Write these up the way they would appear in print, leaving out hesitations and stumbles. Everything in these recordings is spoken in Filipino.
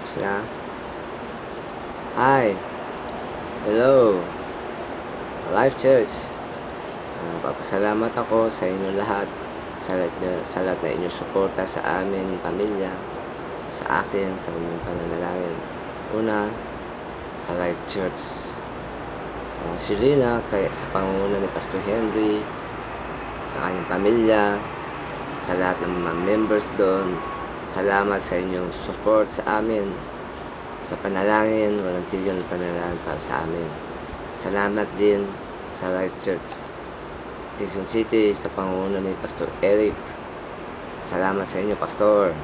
Sila. Hi. Hello. Life Church. Papasalamat ako sa inyo lahat sa lahat na inyong suporta sa amin, pamilya, sa akin, sa inyong pananalangin. Una, sa Life Church. Si Lina, sa pangunguna ni Pastor Henry, sa kanyang pamilya, sa lahat ng mga members doon. Salamat sa inyong support sa amin, sa panalangin, walang tigil na panalangin para sa amin. Salamat din sa Life Church Quezon City sa pangunguna ni Pastor Eric. Salamat sa inyo, Pastor,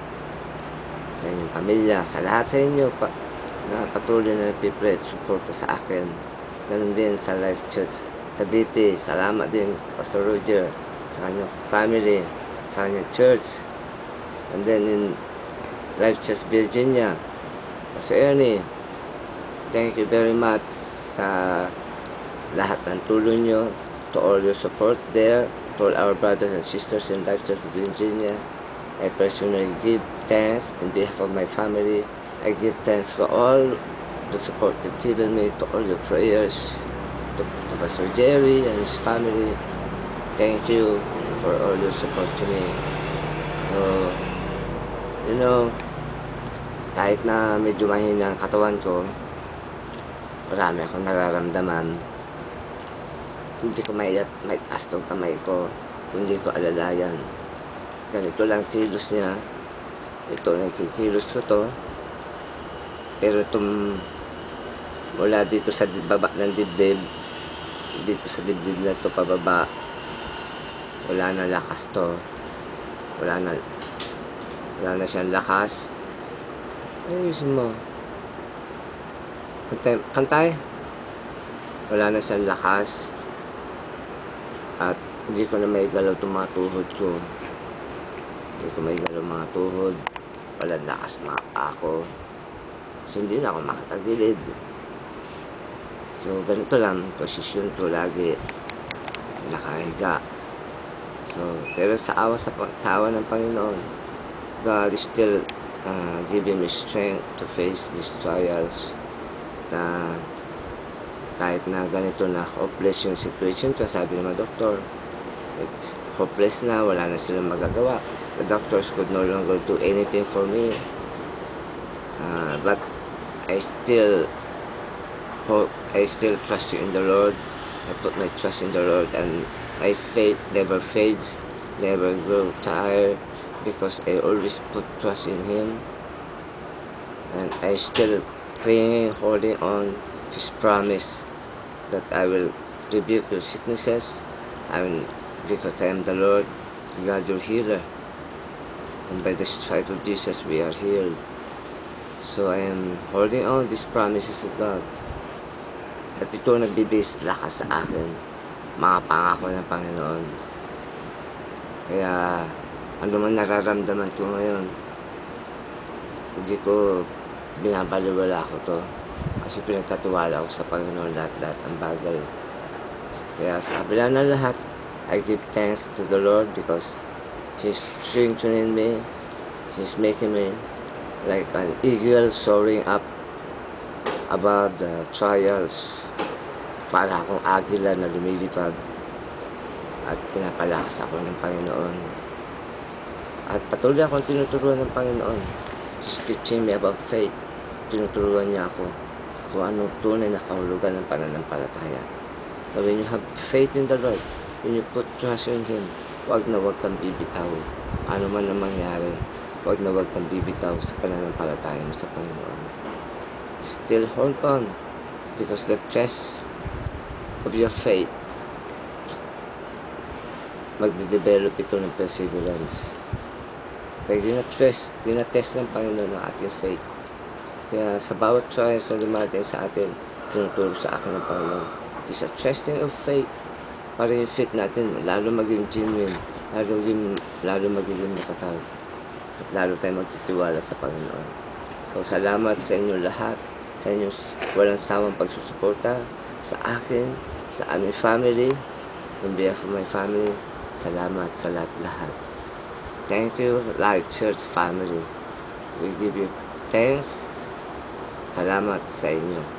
sa inyong pamilya, sa lahat sa inyo na patuloy na nagpipray at suporta sa akin. Ganun din sa Life Church Cavite. Salamat din Pastor Roger, sa kanyang family, sa kanyang church. And then in Life Church Virginia, Pastor Ernie, thank you very much sa lahat ng tulong nyo, to all your support there, to all our brothers and sisters in Life Church Virginia. I personally give thanks in behalf of my family. I give thanks to all the support you've given me, to all your prayers, to Pastor Jerry and his family. Thank you for all your support to me. So, kahit na medyo mahina ang katawan ko, marami akong nararamdaman. Hindi ko may taas ng kamay ko, hindi ko alalayan. Ganito lang kilos niya. Ito, nakikilos ko to. Pero itong mula dito sa baba ng dibdib, dito sa dibdib na to pababa, wala na lakas to. Wala na siyang lakas. Ayusin mo. Pantay. Wala na siyang lakas. At hindi ko na may galaw itong mga tuhod ko. Hindi ko may galaw mga tuhod. Walang lakas mga ako. So hindi na ako makatagilid. So ganito lang, posisyon ko lagi nakahiga. So, pero sa awa ng Panginoon, God is still giving me strength to face these trials. Kahit na ganito na hopeless yung situation ko, sabi ng mga doktor, it's hopeless na, wala na silang magagawa. The doctors could no longer do anything for me. But I still hope, I still trust you in the Lord. I put my trust in the Lord, and my faith never fades, never grow tired, because I always put trust in Him. And I still clinging, holding on His promise that I will rebuke your sicknesses, because I am the Lord, God your healer. And by the stripes of Jesus we are healed. So I am holding on these promises of God. At ito nagbibigay lakas sa akin, mga pangako ng Panginoon. Kaya ano man nararamdaman ko ngayon, hindi ko binabaliwala ko to. Kasi pinagkatiwala ko sa Panginoon lahat-lahat ang bagay. Kaya sa kabila ng lahat, I give thanks to the Lord because He's strengthening me. He's making me like an eagle soaring up above the trials. Para akong agila na lumilipad at pinapalakas ako ng Panginoon. At patuloy akong tinuturuan ng Panginoon. He's teaching me about faith. Tinuturuan niya ako kung anong tunay na kahulugan ng pananampalataya. So when you have faith in the Lord, when you put trust in Him, huwag kang bibitaw. Ano man ang mangyari, huwag kang bibitaw sa pananampalataya mo sa Panginoon. Still hold on, because the trust of your faith, magde-develop ito ng perseverance. Kaya dinatest ng Panginoon ang ating faith. Kaya sa bawat trials na lumarating sa atin, tinuturo sa akin ng Panginoon. It is a testing of faith para yung faith natin lalo maging genuine, lalo magiging nakatawag, at lalo tayo magtitiwala sa Panginoon. So salamat sa inyo lahat, sa inyong walang sawang pagsusuporta sa akin, sa aming family, on behalf of my family. Salamat sa lahat. Thank you, Life Church family. We give you thanks Salamat sa inyo.